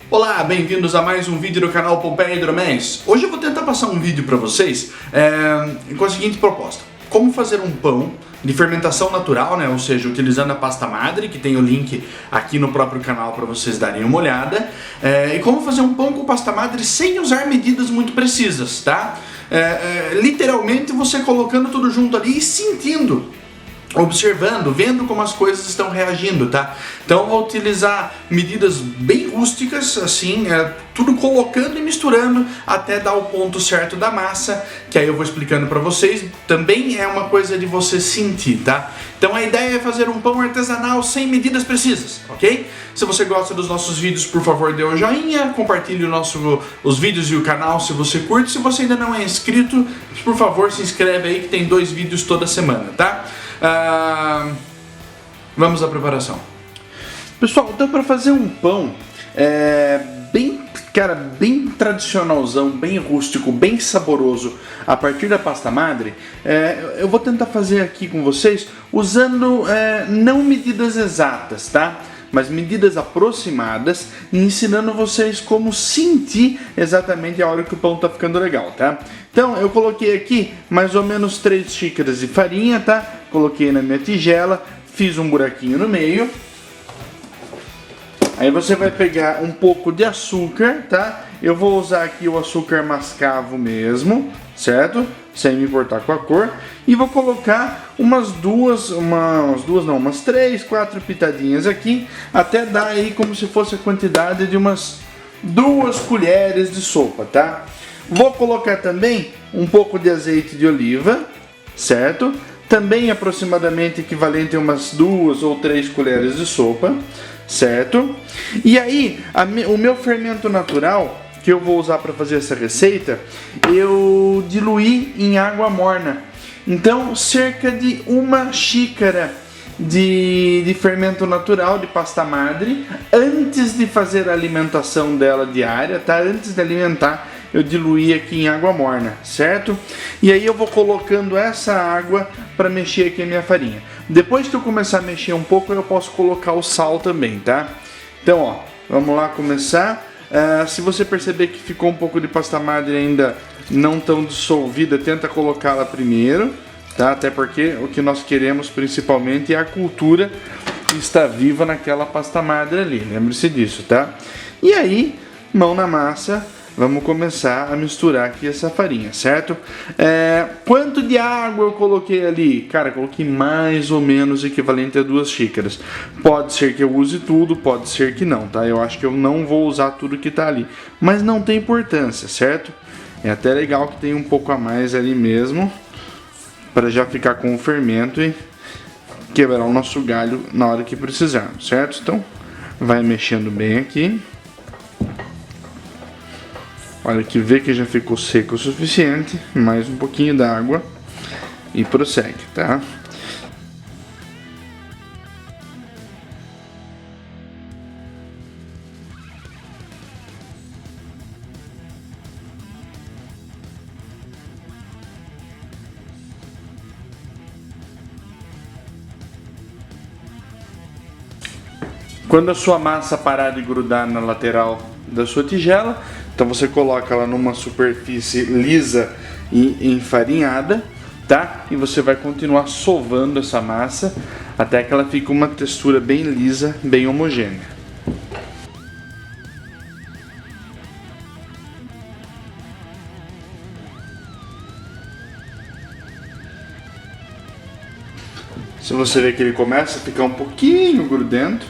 Olá, bem-vindos a mais um vídeo do canal Pompeia Hidroméis. Hoje eu vou tentar passar um vídeo para vocês com a seguinte proposta: como fazer um pão de fermentação natural, né? Ou seja, utilizando a pasta madre, que tem o link aqui no próprio canal para vocês darem uma olhada, e como fazer um pão com pasta madre sem usar medidas muito precisas, tá? Literalmente você colocando tudo junto ali e sentindo, observando, vendo como as coisas estão reagindo, tá? Então eu vou utilizar medidas bem rústicas, assim, tudo colocando e misturando até dar o ponto certo da massa, que aí eu vou explicando pra vocês. Também é uma coisa de você sentir, tá? Então a ideia é fazer um pão artesanal sem medidas precisas, ok? Se você gosta dos nossos vídeos, por favor, dê um joinha, compartilhe os vídeos e o canal se você curte. Se você ainda não é inscrito, por favor, se inscreve aí que tem 2 vídeos toda semana, tá? Vamos à preparação. Pessoal, então para fazer um pão bem tradicionalzão, bem rústico, bem saboroso a partir da pasta madre, eu vou tentar fazer aqui com vocês usando não medidas exatas, tá? Mas medidas aproximadas, ensinando vocês como sentir exatamente a hora que o pão tá ficando legal, tá? Então eu coloquei aqui mais ou menos 3 xícaras de farinha, tá? Coloquei na minha tigela, fiz um buraquinho no meio. Aí você vai pegar um pouco de açúcar, tá? Eu vou usar aqui o açúcar mascavo mesmo, certo? Sem me importar com a cor. E vou colocar umas 3, 4 pitadinhas aqui, até dar aí como se fosse a quantidade de umas 2 colheres de sopa, tá? Vou colocar também um pouco de azeite de oliva, certo? Também aproximadamente equivalente a umas 2 ou 3 colheres de sopa, certo? E aí, o meu fermento natural, que eu vou usar para fazer essa receita, eu diluí em água morna. Então, cerca de 1 xícara de fermento natural de pasta madre, antes de fazer a alimentação dela diária, tá? Antes de alimentar, eu diluí aqui em água morna, certo? E aí eu vou colocando essa água para mexer aqui a minha farinha. Depois que eu começar a mexer um pouco, eu posso colocar o sal também, tá? Então, ó, vamos lá começar. Se você perceber que ficou um pouco de pasta madre ainda não tão dissolvida, tenta colocá-la primeiro, tá? Até porque o que nós queremos principalmente é a cultura que está viva naquela pasta madre ali, lembre-se disso, tá? E aí, mão na massa, vamos começar a misturar aqui essa farinha, certo? Quanto de água eu coloquei ali? Cara, coloquei mais ou menos equivalente a 2 xícaras. Pode ser que eu use tudo, pode ser que não, tá? Eu acho que eu não vou usar tudo que tá ali. Mas não tem importância, certo? É até legal que tem um pouco a mais ali mesmo, para já ficar com o fermento e quebrar o nosso galho na hora que precisarmos, certo? Então, vai mexendo bem aqui. Olha que vê que já ficou seco o suficiente, mais um pouquinho d'água e prossegue, tá? Quando a sua massa parar de grudar na lateral da sua tigela, então você coloca ela numa superfície lisa e enfarinhada, tá? E você vai continuar sovando essa massa até que ela fique uma textura bem lisa, bem homogênea. Se você vê que ele começa a ficar um pouquinho grudento,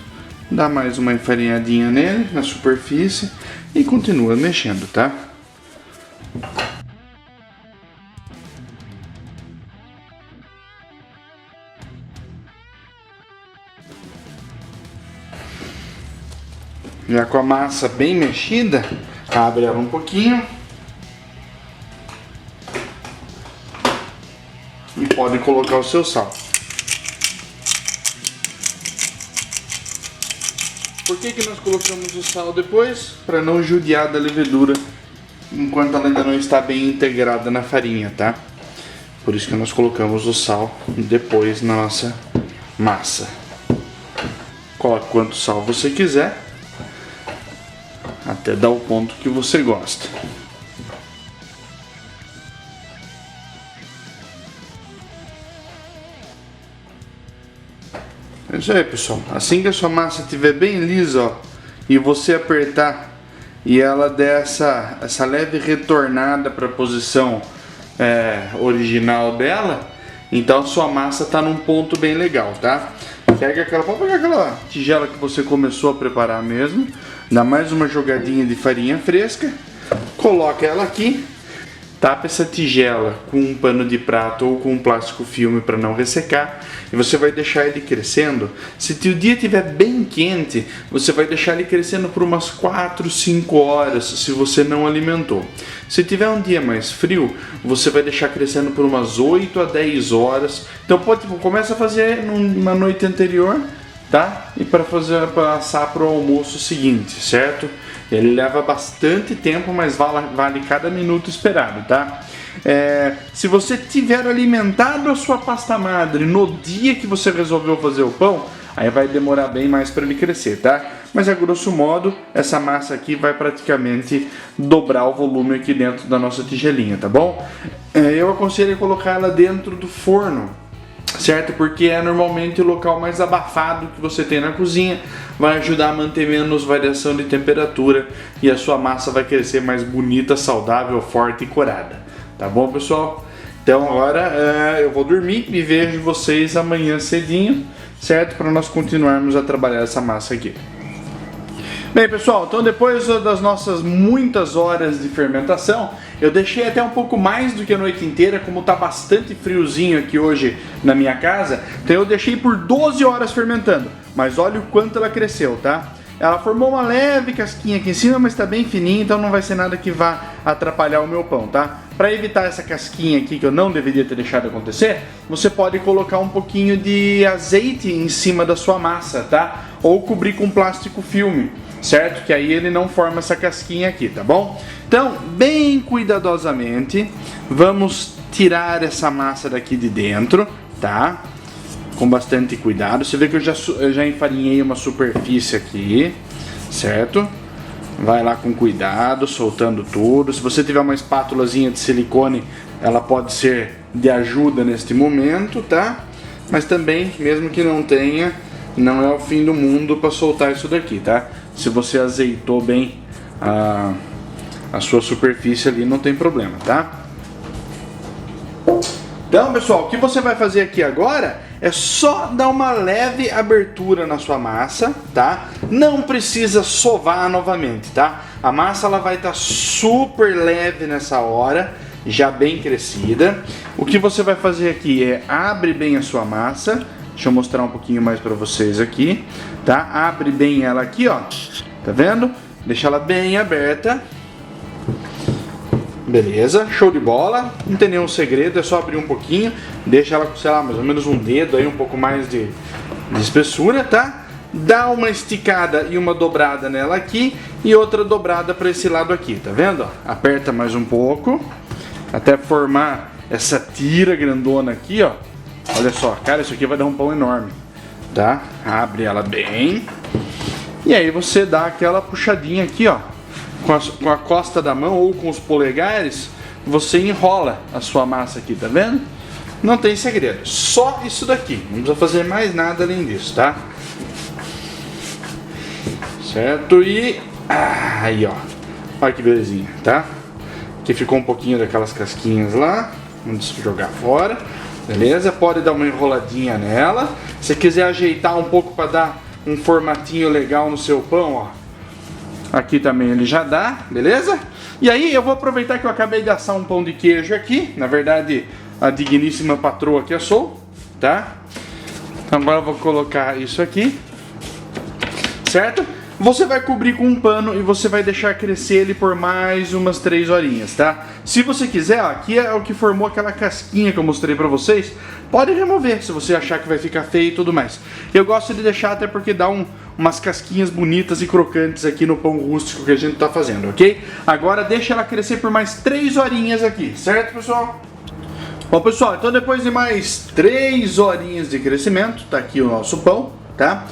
dá mais uma enfarinhadinha nele, na superfície, e continua mexendo, tá? Já com a massa bem mexida, abre ela um pouquinho. E pode colocar o seu sal. Por que nós colocamos o sal depois? Para não judiar da levedura enquanto ela ainda não está bem integrada na farinha, tá? Por isso que nós colocamos o sal depois na nossa massa. Coloque quanto sal você quiser, até dar o ponto que você gosta. É isso aí, pessoal. Assim que a sua massa estiver bem lisa, ó, e você apertar e ela der essa leve retornada para a posição original dela, então a sua massa está num ponto bem legal, tá? Pode pegar aquela tigela que você começou a preparar mesmo, dá mais uma jogadinha de farinha fresca, coloca ela aqui, tapa essa tigela com um pano de prato ou com um plástico filme para não ressecar, e você vai deixar ele crescendo. Se o dia estiver bem quente, você vai deixar ele crescendo por umas 4, 5 horas se você não alimentou. Se tiver um dia mais frio, você vai deixar crescendo por umas 8 a 10 horas. Então começa a fazer numa noite anterior, tá? E para assar para o almoço seguinte, certo? Ele leva bastante tempo, mas vale cada minuto esperado, tá? Se você tiver alimentado a sua pasta madre no dia que você resolveu fazer o pão, aí vai demorar bem mais para ele crescer, tá? Mas a grosso modo, essa massa aqui vai praticamente dobrar o volume aqui dentro da nossa tigelinha, tá bom? Eu aconselho colocar ela dentro do forno, certo? Porque é normalmente o local mais abafado que você tem na cozinha, vai ajudar a manter menos variação de temperatura e a sua massa vai crescer mais bonita, saudável, forte e corada. Tá bom, pessoal? Então agora eu vou dormir e vejo vocês amanhã cedinho, certo? Para nós continuarmos a trabalhar essa massa aqui. Bem, pessoal, então depois das nossas muitas horas de fermentação, eu deixei até um pouco mais do que a noite inteira, como tá bastante friozinho aqui hoje na minha casa, então eu deixei por 12 horas fermentando, mas olha o quanto ela cresceu, tá? Ela formou uma leve casquinha aqui em cima, mas tá bem fininha, então não vai ser nada que vá atrapalhar o meu pão, tá? Para evitar essa casquinha aqui que eu não deveria ter deixado acontecer, você pode colocar um pouquinho de azeite em cima da sua massa, tá? Ou cobrir com plástico filme, certo? Que aí ele não forma essa casquinha aqui, tá bom? Então, bem cuidadosamente, vamos tirar essa massa daqui de dentro, tá? Com bastante cuidado. Você vê que eu já enfarinhei uma superfície aqui, certo? Vai lá com cuidado, soltando tudo. Se você tiver uma espátulazinha de silicone, ela pode ser de ajuda neste momento, tá? Mas também, mesmo que não tenha, não é o fim do mundo para soltar isso daqui, tá? Se você azeitou bem a sua superfície ali, não tem problema, tá? Então, pessoal, o que você vai fazer aqui agora é só dar uma leve abertura na sua massa, tá? Não precisa sovar novamente, tá? A massa ela vai estar super leve nessa hora, já bem crescida. O que você vai fazer aqui é abre bem a sua massa. Deixa eu mostrar um pouquinho mais para vocês aqui, tá? Abre bem ela aqui, ó. Tá vendo? Deixa ela bem aberta. Beleza, show de bola, não tem nenhum segredo, é só abrir um pouquinho, deixa ela com, sei lá, mais ou menos um dedo aí, um pouco mais de espessura, tá? Dá uma esticada e uma dobrada nela aqui e outra dobrada para esse lado aqui, tá vendo? Aperta mais um pouco, até formar essa tira grandona aqui, ó. Olha só, cara, isso aqui vai dar um pão enorme, tá? Abre ela bem e aí você dá aquela puxadinha aqui, ó. Com a costa da mão ou com os polegares, você enrola a sua massa aqui, tá vendo? Não tem segredo, só isso daqui, não precisa fazer mais nada além disso, tá? Certo? E aí, ó, olha que belezinha, tá? Aqui ficou um pouquinho daquelas casquinhas lá, vamos jogar fora, beleza? Pode dar uma enroladinha nela, se quiser ajeitar um pouco para dar um formatinho legal no seu pão, ó. Aqui também ele já dá, beleza? E aí eu vou aproveitar que eu acabei de assar um pão de queijo aqui. Na verdade, a digníssima patroa que assou, tá? Então agora eu vou colocar isso aqui, certo? Você vai cobrir com um pano e você vai deixar crescer ele por mais umas 3 horinhas, tá? Se você quiser, ó, aqui é o que formou aquela casquinha que eu mostrei pra vocês. Pode remover se você achar que vai ficar feio e tudo mais. Eu gosto de deixar até porque dá umas casquinhas bonitas e crocantes aqui no pão rústico que a gente tá fazendo, ok? Agora deixa ela crescer por mais 3 horinhas aqui, certo, pessoal? Bom, pessoal, então depois de mais 3 horinhas de crescimento, tá aqui o nosso pão, tá?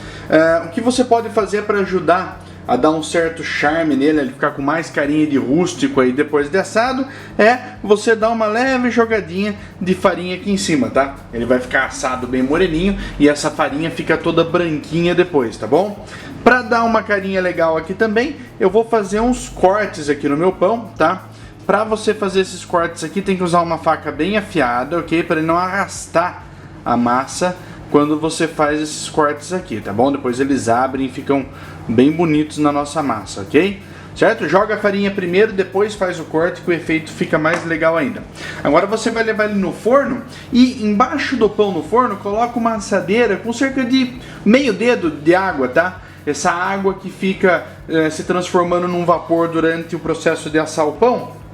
O que você pode fazer para ajudar a dar um certo charme nele, ele ficar com mais carinha de rústico aí depois de assado, é você dar uma leve jogadinha de farinha aqui em cima, tá? Ele vai ficar assado bem moreninho e essa farinha fica toda branquinha depois, tá bom? Para dar uma carinha legal aqui também, eu vou fazer uns cortes aqui no meu pão, tá? Para você fazer esses cortes aqui, tem que usar uma faca bem afiada, ok? Para ele não arrastar a massa quando você faz esses cortes aqui, tá bom? Depois eles abrem e ficam bem bonitos na nossa massa, ok? Certo? Joga a farinha primeiro, depois faz o corte que o efeito fica mais legal ainda. Agora você vai levar ele no forno e embaixo do pão no forno coloca uma assadeira com cerca de meio dedo de água, tá? Essa água que fica se transformando num vapor durante o processo de assar o pão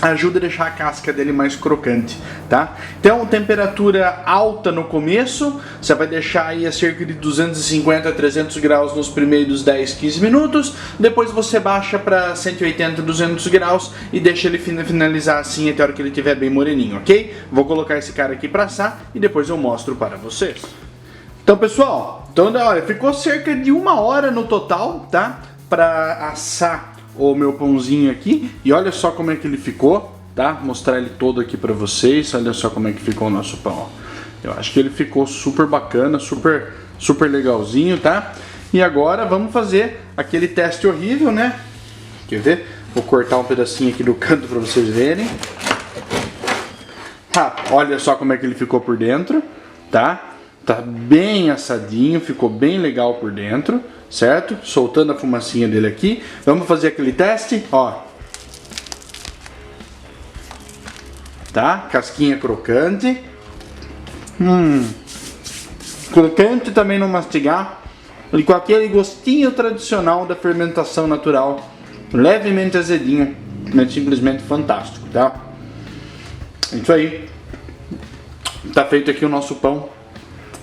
ajuda a deixar a casca dele mais crocante, tá? Então, temperatura alta no começo, você vai deixar aí a cerca de 250 a 300 graus nos primeiros 10, 15 minutos, depois você baixa para 180, 200 graus e deixa ele finalizar assim até a hora que ele estiver bem moreninho, ok? Vou colocar esse cara aqui para assar e depois eu mostro para vocês. Então, pessoal, olha, ficou cerca de 1 hora no total, tá? Para assar o meu pãozinho aqui, e olha só como é que ele ficou, tá? Mostrar ele todo aqui pra vocês, olha só como é que ficou o nosso pão, ó. Eu acho que ele ficou super bacana, super legalzinho, tá? E agora vamos fazer aquele teste horrível, né? Quer ver? Vou cortar um pedacinho aqui do canto pra vocês verem. Olha só como é que ele ficou por dentro, tá? Tá bem assadinho, ficou bem legal por dentro, certo? Soltando a fumacinha dele aqui. Vamos fazer aquele teste, ó. Tá? Casquinha crocante. Crocante também não mastigar. E com aquele gostinho tradicional da fermentação natural. Levemente azedinho, mas simplesmente fantástico, tá? Isso aí. Tá feito aqui o nosso pão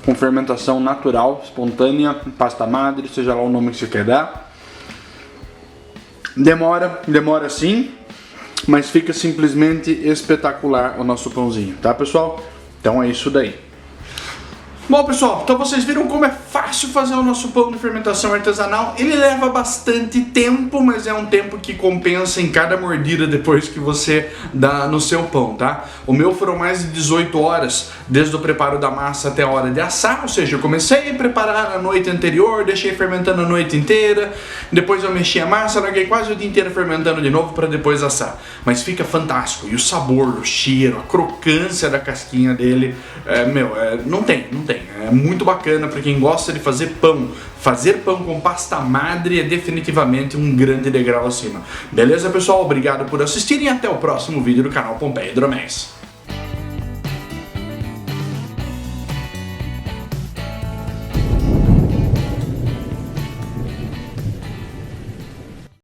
com fermentação natural, espontânea, pasta madre, seja lá o nome que você quer dar. Demora sim, mas fica simplesmente espetacular o nosso pãozinho, tá, pessoal? Então é isso daí. Bom, pessoal, então vocês viram como é fácil fazer o nosso pão de fermentação artesanal. Ele leva bastante tempo, mas é um tempo que compensa em cada mordida depois que você dá no seu pão, tá? O meu foram mais de 18 horas, desde o preparo da massa até a hora de assar, ou seja, eu comecei a preparar na noite anterior, deixei fermentando a noite inteira, depois eu mexi a massa, larguei quase o dia inteiro fermentando de novo para depois assar. Mas fica fantástico, e o sabor, o cheiro, a crocância da casquinha dele, não tem. É muito bacana para quem gosta de fazer pão. Fazer pão com pasta madre é definitivamente um grande degrau acima. Beleza, pessoal? Obrigado por assistirem e até o próximo vídeo do canal Pompeia Hidroméis.